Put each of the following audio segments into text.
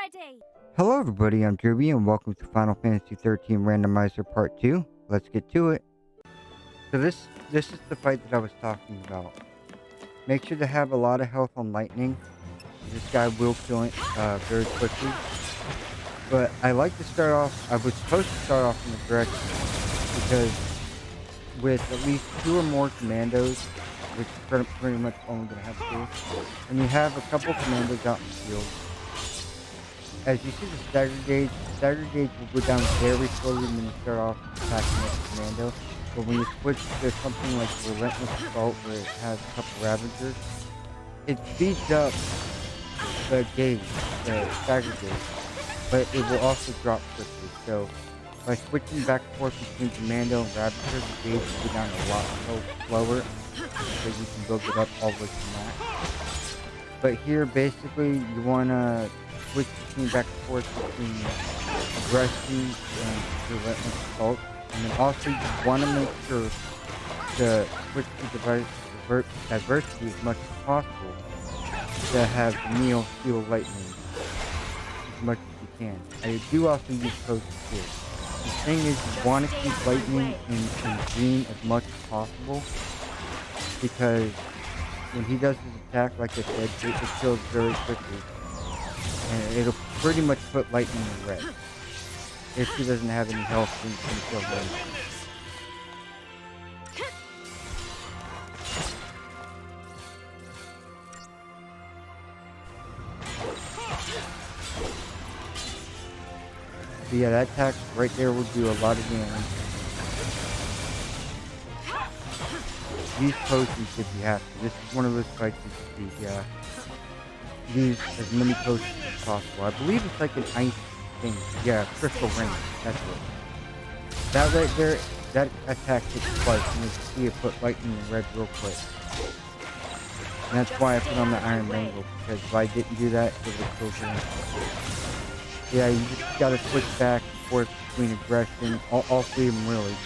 ready! Hello everybody, I'm Derby and welcome to Final Fantasy XIII Randomizer Part 2. Let's get to it. So this is the fight that I was talking about. Make sure to have a lot of health on lightning. This guy will kill it very quickly. But I like to start off, I was supposed to start off in the direction because with at least 2 or more commandos, which is pretty much only going to have 2, and you have a couple commandos out in the field. As you see the stagger gauge will go down very slowly when you start off attacking with the commando. But when you switch to something like Relentless Assault where it has a couple Ravagers, it speeds up the gauge, the stagger gauge, but it will also drop quickly. So by switching back and forth between commando and Ravager, the gauge will go down a lot slower, so you can build it up all the way to max. But here basically you want to switch back and forth between aggression and relentless assault. And then also you want to make sure to switch to diversity as much as possible to have Neo heal lightning as much as you can. I do also use potions here. The thing is you want to keep lightning in green as much as possible because when he does his attack, like I said, it kills very quickly. And it'll pretty much put lightning in red. If he doesn't have any health, then he can kill red. So yeah, that attack right there will do a lot of damage. Use potions if you have to. This is one of those fights you can see, yeah. Use as many potions as possible. I believe it's like an ice thing. Yeah, crystal ring. That's it. That right there, that attack hits twice, and you can see it put lightning in red real quick. And that's why I put on the iron mangle, because if I didn't do that, it would kill him. Yeah, you just gotta switch back and forth between aggression, all 3 of them really.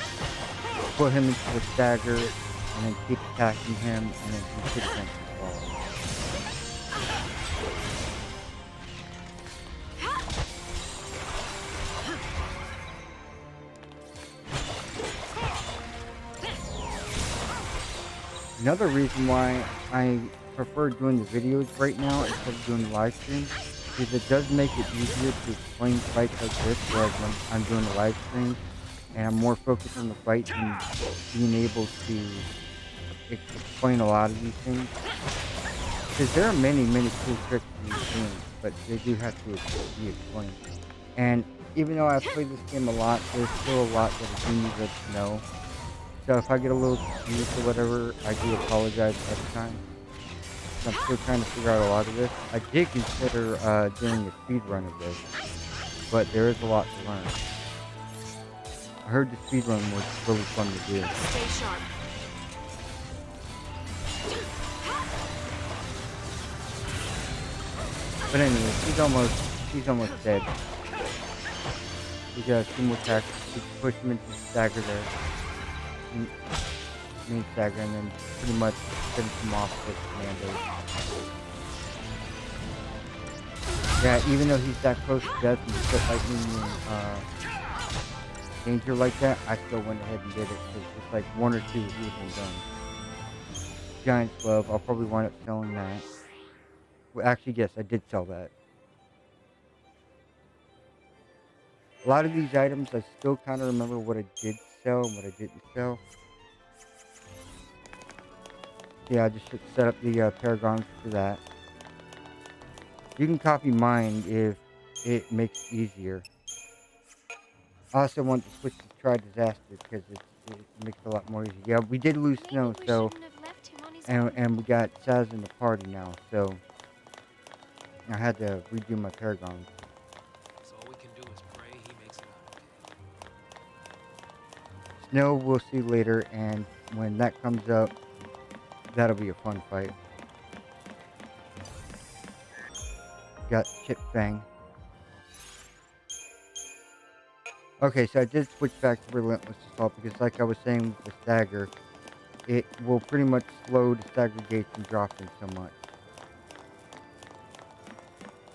Put him into the stagger, and then keep attacking him, and then do 6 points as well. Another reason why I prefer doing the videos right now instead of doing the live stream is it does make it easier to explain fights like this, whereas when I'm doing the live stream and I'm more focused on the fight and being able to explain a lot of these things. Because there are many cool tricks in these games, but they do have to be explained. And even though I've played this game a lot, there's still a lot that I do need to know. So if I get a little confused or whatever, I do apologize every time. I'm still trying to figure out a lot of this. I did consider doing a speed run of this, but there is a lot to learn. I heard the speed run was really fun to do. Stay sharp. But anyway, he's almost dead. We got 2 more attacks. We can push him into the stagger there. Main stagger, and then pretty much finish him off with commandos. Yeah, even though he's that close to death and just put lightning in danger like that, I still went ahead and did it because it's like 1 or 2 he would have been done. Giant's Glove, I'll probably wind up selling that. Well, actually, yes, I did sell that. A lot of these items, I still kind of remember what I did sell and what I didn't sell. Yeah, I just should set up the Paragons for that. You can copy mine if it makes it easier. I also want to switch to Try Disaster because it makes it a lot more easy. Yeah, we did lose Snow, so and we got Saz in the party now, so I had to redo my Paragons. So all we can do is pray he makes it out okay. Snow we'll see later, and when that comes up, that'll be a fun fight. Got Chip Fang. Okay, so I did switch back to Relentless Assault because like I was saying with the stagger, it will pretty much slow the stagger gauge from dropping so much.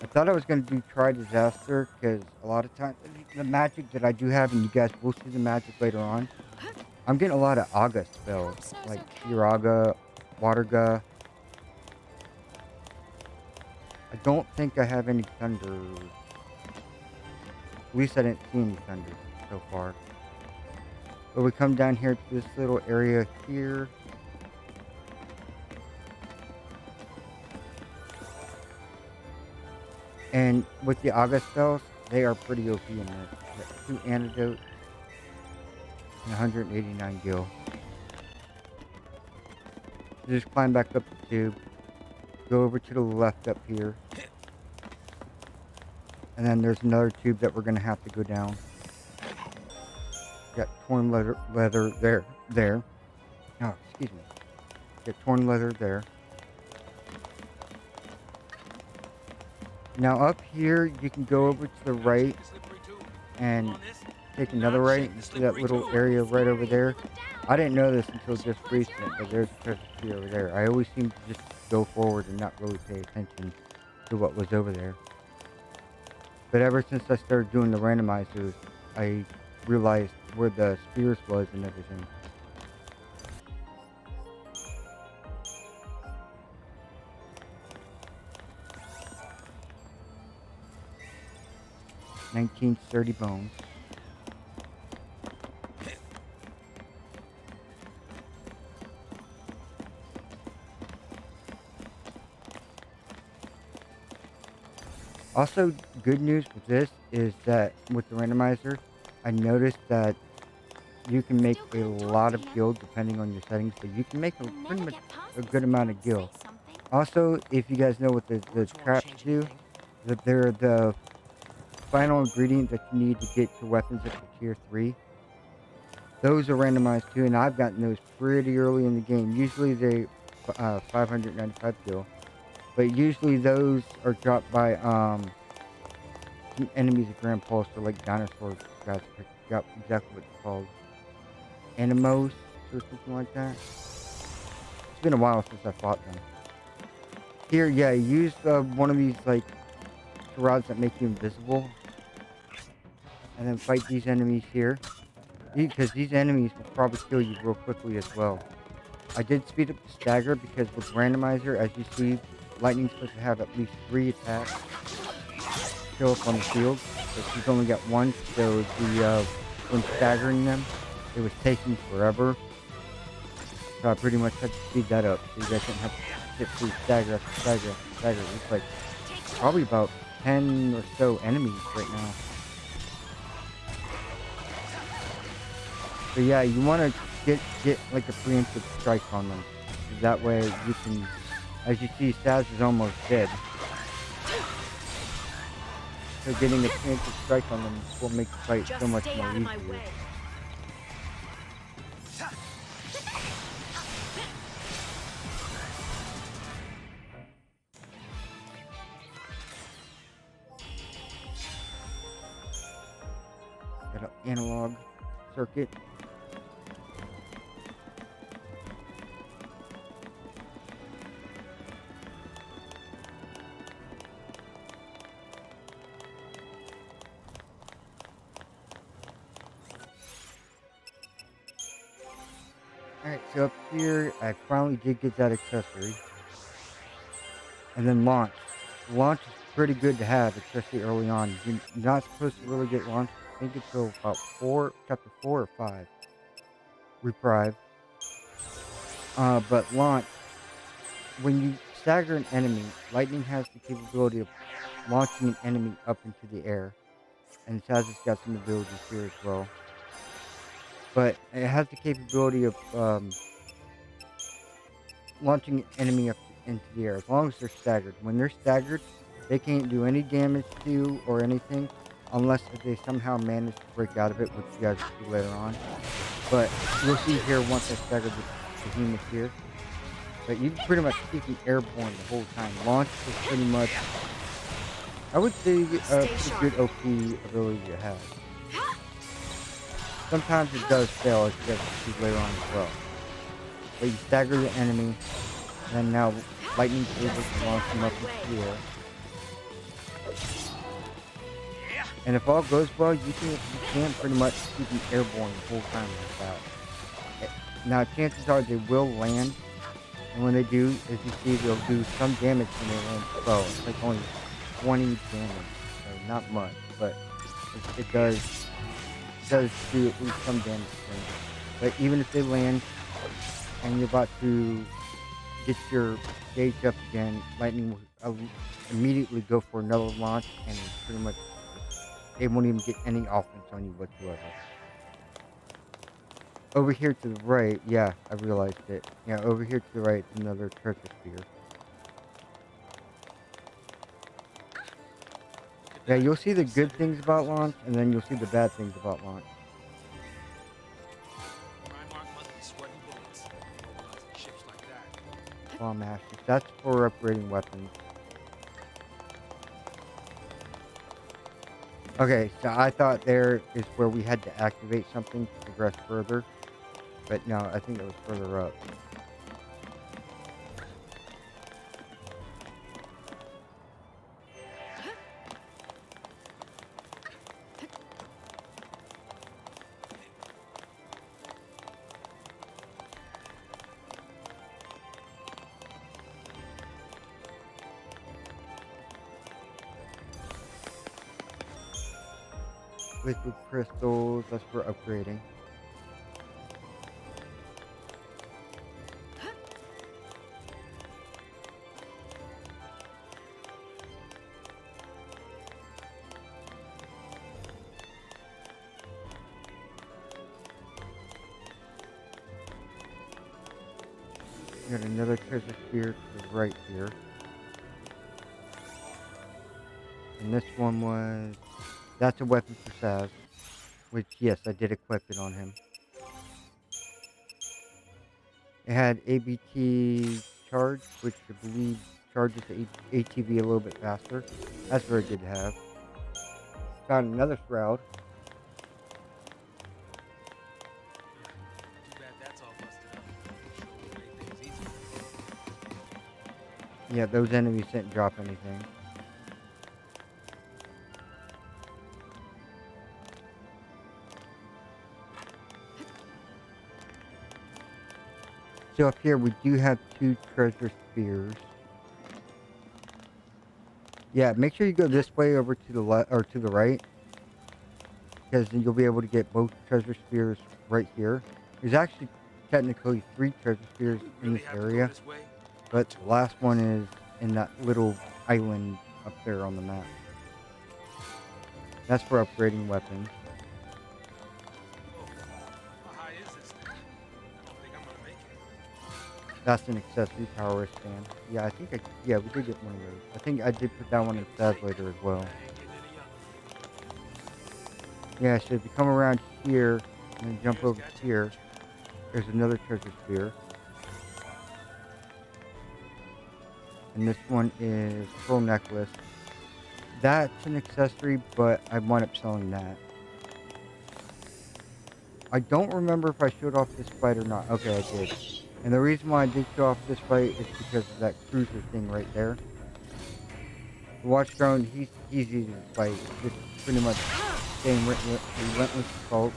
I thought I was going to do try disaster because a lot of times the magic that I do have, and you guys will see the magic later on, I'm getting a lot of Aga spells, Hope Snow's like okay. Firaga, Waterga. I don't think I have any thunder. At least I didn't see any thunder so far. But we come down here to this little area here. And with the Aga spells, they are pretty OP in this. We got 2 antidotes and 189 gil. So just climb back up the tube. Go over to the left up here. And then there's another tube that we're going to have to go down. Got torn leather there. Oh, excuse me. Got torn leather there. Now up here, you can go over to the right and take another right. You see that little area right over there? I didn't know this until just recently, but there's a treasure tree over there. I always seem to just go forward and not really pay attention to what was over there. But ever since I started doing the randomizers, I realized where the spears was and everything. $1930 bones. Also, good news with this is that with the randomizer, I noticed that you can make a lot of gil depending on your settings, but you can make a pretty much a good amount of gil. Also, if you guys know what the traps do, that they're the final ingredient that you need to get your weapons up to tier 3. Those are randomized too, and I've gotten those pretty early in the game. Usually they 595 gil, but usually those are dropped by enemies at Grand Pulse, or like dinosaur guys. I forgot exactly what it's called. Animos or something like that. It's been a while since I fought them. Here, yeah, use one of these like rods that make you invisible, and then fight these enemies here, because these enemies will probably kill you real quickly as well. I did speed up the stagger because with randomizer, as you see, lightning's supposed to have at least 3 attacks show up on the field, but she's only got 1, so the when staggering them, it was taking forever. So I pretty much had to speed that up, so you guys didn't have to sit through stagger after stagger after stagger. It's like probably about 10 or so enemies right now. So yeah, you want to get like a preemptive strike on them. That way you can, as you see, Saz is almost dead. So getting a preemptive strike on them will make the fight so much more easier. Got an analog circuit. Alright, so up here, I finally did get that accessory. And then launch. Launch is pretty good to have, especially early on. You're not supposed to really get launch, I think until about chapter 4 or 5. Reprieve. But launch, when you stagger an enemy, lightning has the capability of launching an enemy up into the air. And Saz has got some abilities here as well. But it has the capability of launching an enemy up into the air, as long as they're staggered. When they're staggered, they can't do any damage to you or anything, unless if they somehow manage to break out of it, which you guys will see later on. But you'll see here once I stagger the behemoth here. But you can pretty much keep them airborne the whole time. Launch is pretty much, I would say, a pretty good OP ability to have. Sometimes it does fail, as you guys will see later on as well. But you stagger the enemy, and then now lightning's able to launch them up into the air. And if all goes well, you can pretty much keep them airborne the whole time like that. Now, chances are they will land, and when they do, as you see, they'll do some damage when they land slow. It's like only 20 damage, so not much, but it does do at least some damage to them. But even if they land and you're about to get your gauge up again, lightning will immediately go for another launch, and pretty much they won't even get any offense on you whatsoever. Over here to the right, yeah, I realized it. Yeah, over here to the right, it's another treasure sphere. Yeah, you'll see the good things about launch, and then you'll see the bad things about launch. Primarch must be sweating bullets. Mobilizing ships like that. Bomb masters. That's for upgrading weapons. Okay, so I thought there is where we had to activate something to progress further. But no, I think it was further up. Liquid crystals, that's for upgrading. Got another treasure sphere to the right here. And this one was... That's a weapon for Saz. Which, yes, I did equip it on him. It had ABT charge, which I believe charges the ATV a little bit faster. That's very good to have. Found another shroud. Too bad that's all busted up. Sure would make things easier. Yeah, those enemies didn't drop anything. So up here we do have 2 treasure spheres. Yeah, make sure you go this way over to the left or to the right, because then you'll be able to get both treasure spheres right here. There's actually technically 3 treasure spheres in this area, but the last one is in that little island up there on the map. That's for upgrading weapons. How high is this thing? I don't think I'm gonna make it. That's an accessory power wristband. Yeah, yeah, we did get one of those. I think I did put that one in stats later as well. I ain't getting any younger. Yeah, so if you come around here and then jump over here, there's another treasure sphere. And this one is pearl necklace. That's an accessory, but I wound up selling that. I don't remember if I showed off this fight or not. Okay, I did. And the reason why I did show off this fight is because of that cruiser thing right there. The watch drone, he's easy to fight. Just pretty much staying relentless assault.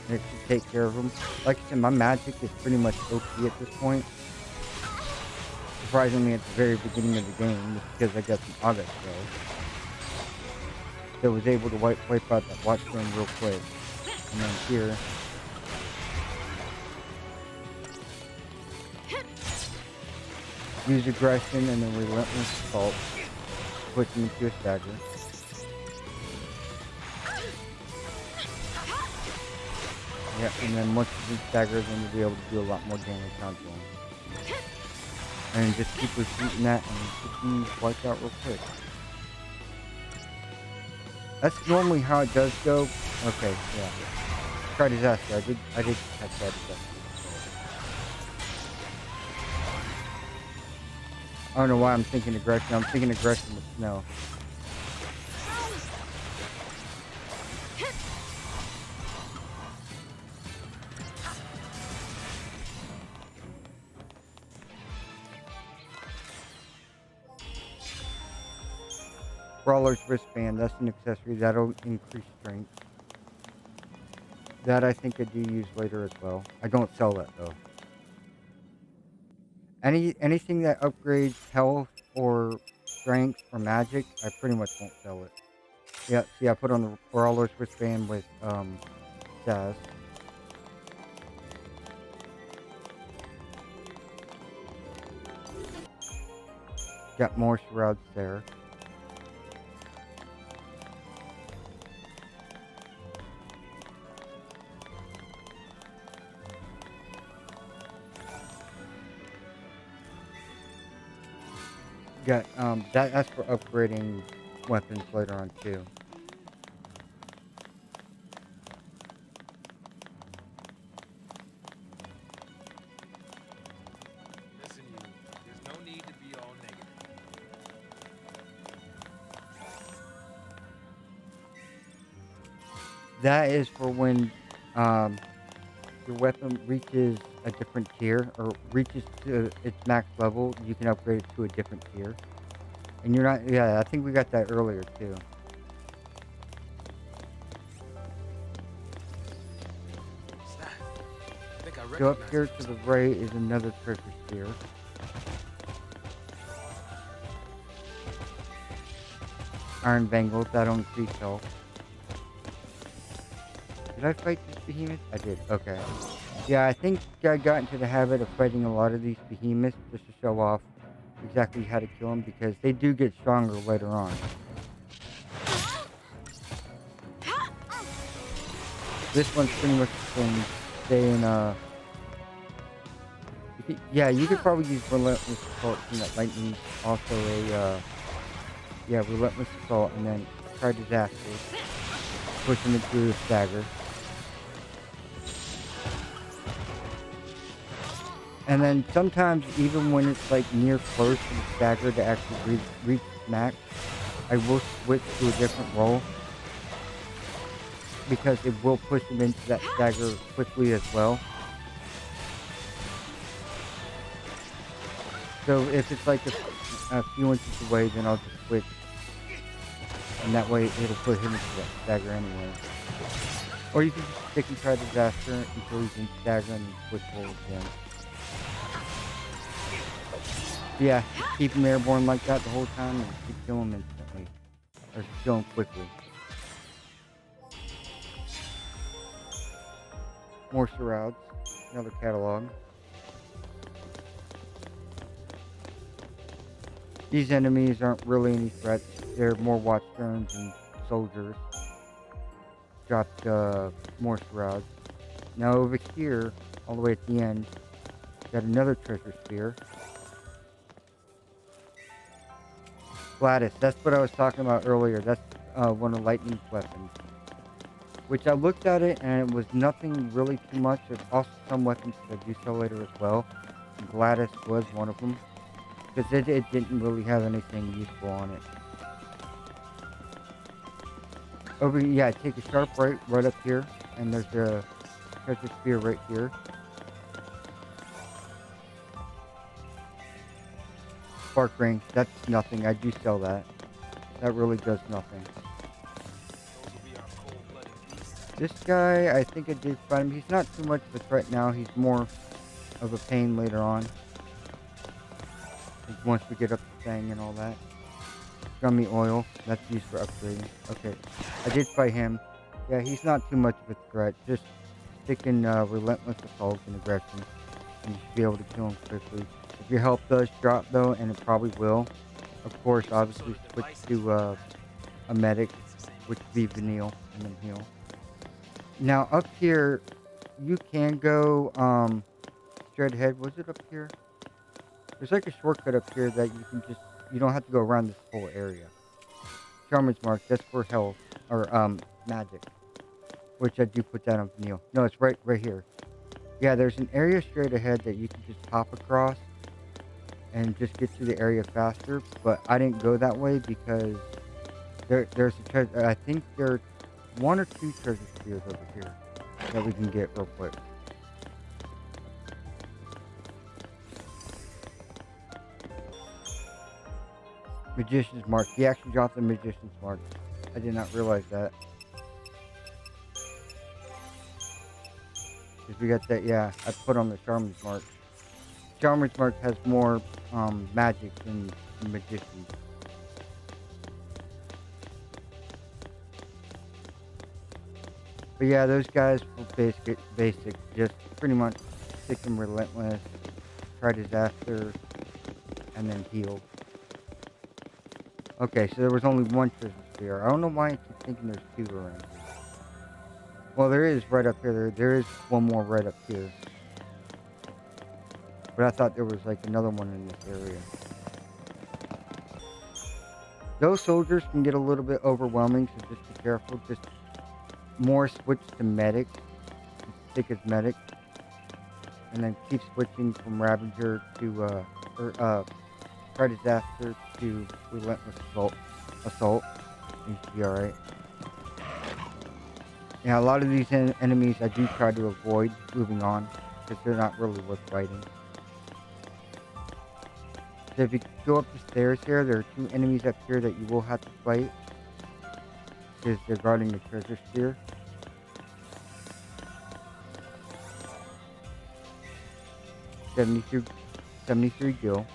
And it should take care of him. Like I said, my magic is pretty much OP at this point. Surprisingly, at the very beginning of the game, just because I got some auto spells. So I was able to wipe out that watch drone real quick. And then here, use aggression and then relentless assault, push him into a stagger. Yeah, and then once he's staggered, then you'll be able to do a lot more damage onto him. And just keep repeating that and get these wiped out real quick. That's normally how it does go. Okay, yeah. Try disaster. I did catch that disaster. I don't know why I'm thinking aggression. I'm thinking aggression with snow. Brawler's wristband, that's an accessory that'll increase strength. That I think I do use later as well. I don't sell that though. Anything that upgrades health or strength or magic, I pretty much won't sell it. Yeah, see I put on the Brawler's wristband with Saz. Got more shrouds there. Got that's for upgrading weapons later on too. Listen, you. There's no need to be all negative. That is for when your weapon reaches a different tier or reaches to its max level, you can upgrade it to a different tier. And you're not, yeah, I think we got that earlier too. What's that? I think I So recognize up here it. to the right is another treasure sphere. Iron Bangles, that on increase health. Did I fight this behemoth? I did, okay. Yeah, I think I got into the habit of fighting a lot of these behemoths just to show off exactly how to kill them because they do get stronger later on. This one's pretty much the same. Stay in, yeah, you could probably use Relentless Assault, you know, lightning, also a, yeah, Relentless Assault, and then try Disaster, push him into a stagger. And then sometimes, even when it's like near close to the stagger to actually reach max, I will switch to a different role because it will push him into that stagger quickly as well. So if it's like a few inches away, then I'll just switch. And that way it'll put him into that stagger anyway. Or you can just stick and try Disaster until he's in stagger and then switch roles again. Yeah, just keep him airborne like that the whole time and you kill him instantly. Or kill him quickly. More shrouds. Another catalog. These enemies aren't really any threats. They're more watchstones and soldiers. Dropped more shrouds. Now over here, all the way at the end, got another treasure sphere. Gladys, that's what I was talking about earlier. That's one of Lightning's weapons. Which I looked at it and it was nothing really too much. There's also some weapons that I do sell later as well. And Gladys was one of them. Because it didn't really have anything useful on it. Over here, yeah, take a sharp right up here. And there's a treasure sphere right here. Spark ring, that's nothing. I do sell that. That really does nothing. Those will be our cold-blooded beasts. This guy, I think I did fight him. He's not too much of a threat now. He's more of a pain later on. Once we get up to Fang and all that. Gummy oil, that's used for upgrading. Okay, I did fight him. Yeah, he's not too much of a threat. Just stick in Relentless Assault and Aggression. And you should be able to kill him quickly. If your health does drop though, and it probably will, of course, obviously switch to a medic, which would be Vanille, and then heal. Now up here, you can go straight ahead. Was it up here? There's like a shortcut up here that you can just, you don't have to go around this whole area. Charmer's Mark, that's for health, or magic. Which I do put that on Vanille. No, it's right here. Yeah, there's an area straight ahead that you can just hop across and just get to the area faster, but I didn't go that way because there's a treasure, I think there are 1 or 2 treasure spheres over here that we can get real quick. Magician's Mark. He actually dropped the Magician's Mark. I did not realize that. Because we got that, yeah, I put on the Shaman's Mark. Shaman's Mark has more magic than the Magician's. But yeah, those guys were basic. Just pretty much stick them relentless, try disaster, and then heal. Okay, so there was only one treasure sphere. I don't know why I keep thinking there's two around here. Well, there is right up here. There is one more right up here. But I thought there was like another one in this area. Those soldiers can get a little bit overwhelming, so just be careful. Just more switch to medic. Stick as medic. And then keep switching from Ravager to try disaster to relentless assault. Seems to be alright. Yeah, a lot of these enemies I do try to avoid moving on because they're not really worth fighting. So if you go up the stairs here, there are two enemies up here that you will have to fight because they're guarding the treasure sphere. $73 gil.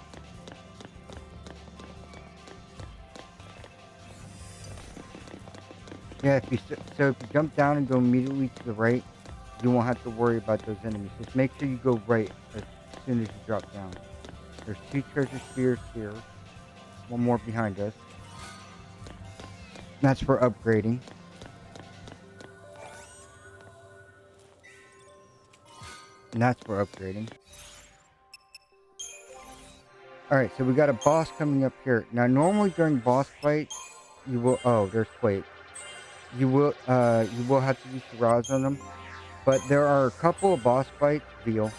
Yeah, if you jump down and go immediately to the right, you won't have to worry about those enemies. Just make sure you go right as soon as you drop down. There's two treasure spheres here. One more behind us. That's for upgrading. And that's for upgrading. Alright, so we got a boss coming up here. Now, normally during boss fights, you will... Oh, there's Quake. You will have to use Shiraz on them. But there are a couple of boss fights, Veal,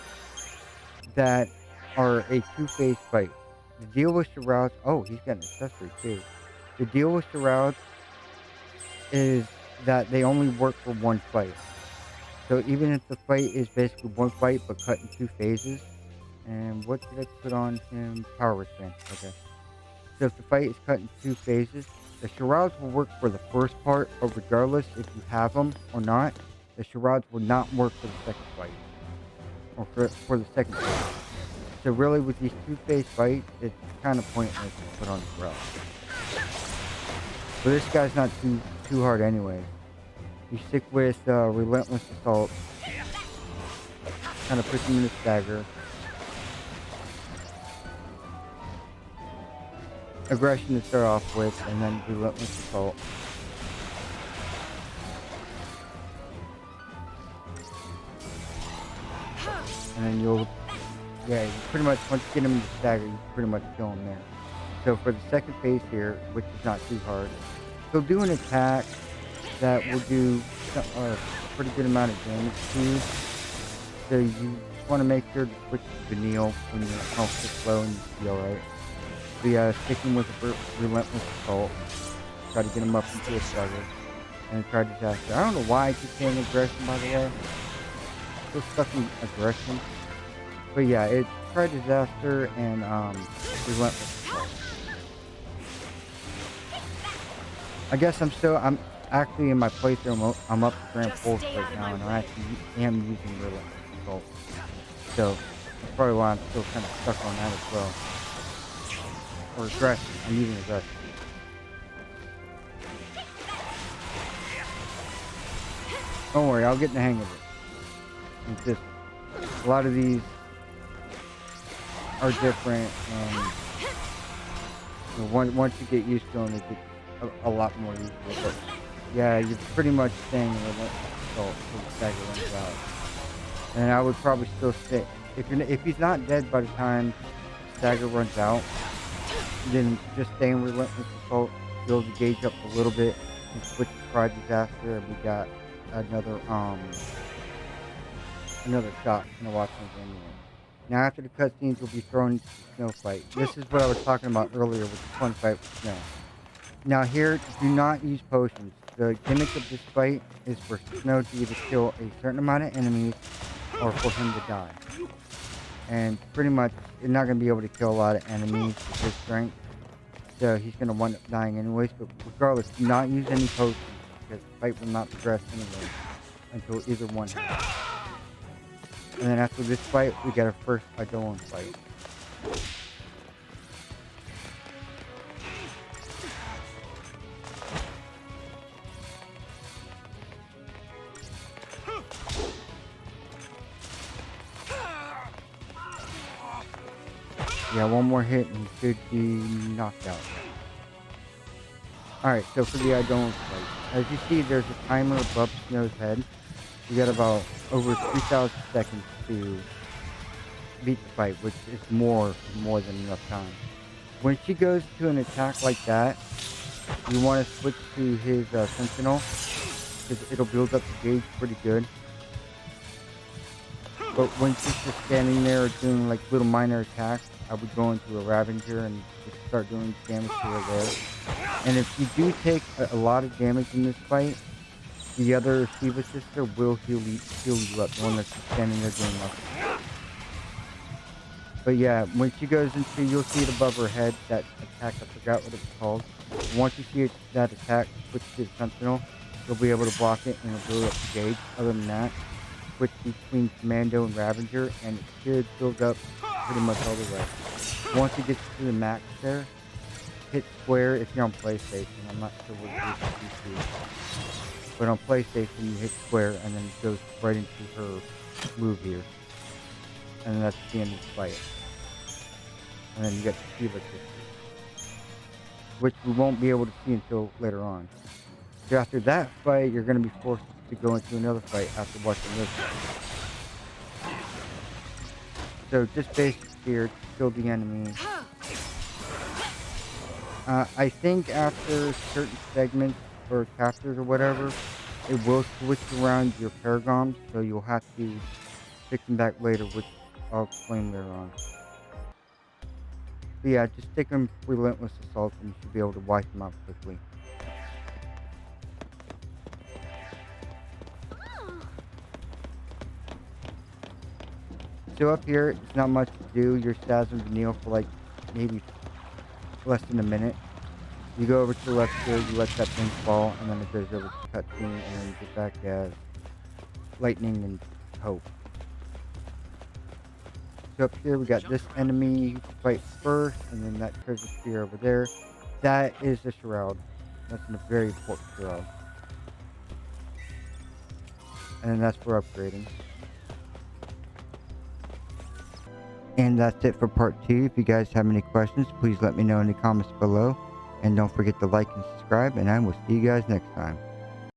that are a two-phase fight. The deal with Shiraz... Oh, he's got an accessory, too. The deal with Shiraz is that they only work for one fight. So even if the fight is basically one fight, but cut in two phases... And what did I put on him? Power wristband. Okay. So if the fight is cut in two phases, the charades will work for the first part, but regardless if you have them or not, the charades will not work for the second fight. Or for the second fight. So really with these two-phase fights, it's kind of pointless to put on charades. But this guy's not too hard anyway. You stick with Relentless Assault. Kind of puts him in a stagger. Aggression to start off with, and then Relentless Assault. And then you pretty much, once you get him in the stagger, you pretty much kill him there. So for the second phase here, which is not too hard, he'll do an attack that will do a pretty good amount of damage to you. So you want to make sure to switch to Vanille when your health is low and you feel alright. Sticking with the Relentless Assault. Try to get him up into a stagger. And try disaster. I don't know why I keep saying aggression, by the way. Still stuck in aggression. But yeah, it's try disaster and Relentless Assault. I guess I'm actually in my playthrough, I'm up to Grand Force right now, and I actually am using Relentless Assault. So that's probably why I'm still kind of stuck on that as well. Or aggression. I'm using aggression. Don't worry, I'll get in the hang of it. It's just a lot of these are different, and you know, once you get used to them, it gets a lot more useful. But yeah, you're pretty much staying in Relentless Assault until the stagger runs out. And I would probably still stay if he's not dead by the time stagger runs out. Then just stay in Relentless Assault, build the gauge up a little bit, and switch to Pride Disaster, and we got another shot in the Watchman's anyway. Now after the cutscenes, we'll be thrown into the snow fight. This is what I was talking about earlier with the fun fight with snow. Now here, do not use potions. The gimmick of this fight is for Snow to either kill a certain amount of enemies or for him to die. And pretty much, you're not going to be able to kill a lot of enemies with his strength. So he's going to wind up dying anyways. But regardless, do not use any potions because the fight will not progress anyway until either one hits. And then after this fight, we get our first Eidolon fight. Yeah, one more hit and he should be knocked out. Alright, so for the Eidolon fight, as you see, there's a timer above Snow's head. You got about over 3,000 seconds to beat the fight, which is more than enough time. When she goes to an attack like that, you want to switch to his Sentinel, because it'll build up the gauge pretty good. But when she's just standing there doing like little minor attacks, I would go into a Ravager and just start doing damage to her there. And if you do take a lot of damage in this fight, the other Shiva sister will heal you up, the one that's just standing there doing nothing. But yeah, when she goes into, you'll see it above her head, that attack, I forgot what it's called. Once you see that attack, switch to the Sentinel, you'll be able to block it and it'll build up the gauge. Other than that, switch between Commando and Ravager and it should build up pretty much all the way. Once it gets to the max there, hit square if you're on PlayStation. I'm not sure what it is on PC. But on PlayStation, you hit square and then it goes right into her move here. And that's the end of the fight. And then you get the Shiva sisters, which we won't be able to see until later on. So after that fight, you're going to be forced to go into another fight after watching this fight. So just basic here, kill the enemy. I think after certain segments or chapters or whatever, it will switch around your paragons, so you'll have to pick them back later, which I'll explain later on. But yeah, just stick them relentless assault and you should be able to wipe them out quickly. So up here, it's not much to do. Your stats and kneel for like maybe less than a minute. You go over to the left here, you let that thing fall, and then it goes over to cutscene, and then you get back as lightning and hope. So up here we got this enemy to fight first, and then that treasure spear over there. That is the shroud. That's a very important shroud. And then that's for upgrading. And that's it for part 2. If you guys have any questions, please let me know in the comments below. And don't forget to like and subscribe, and I will see you guys next time.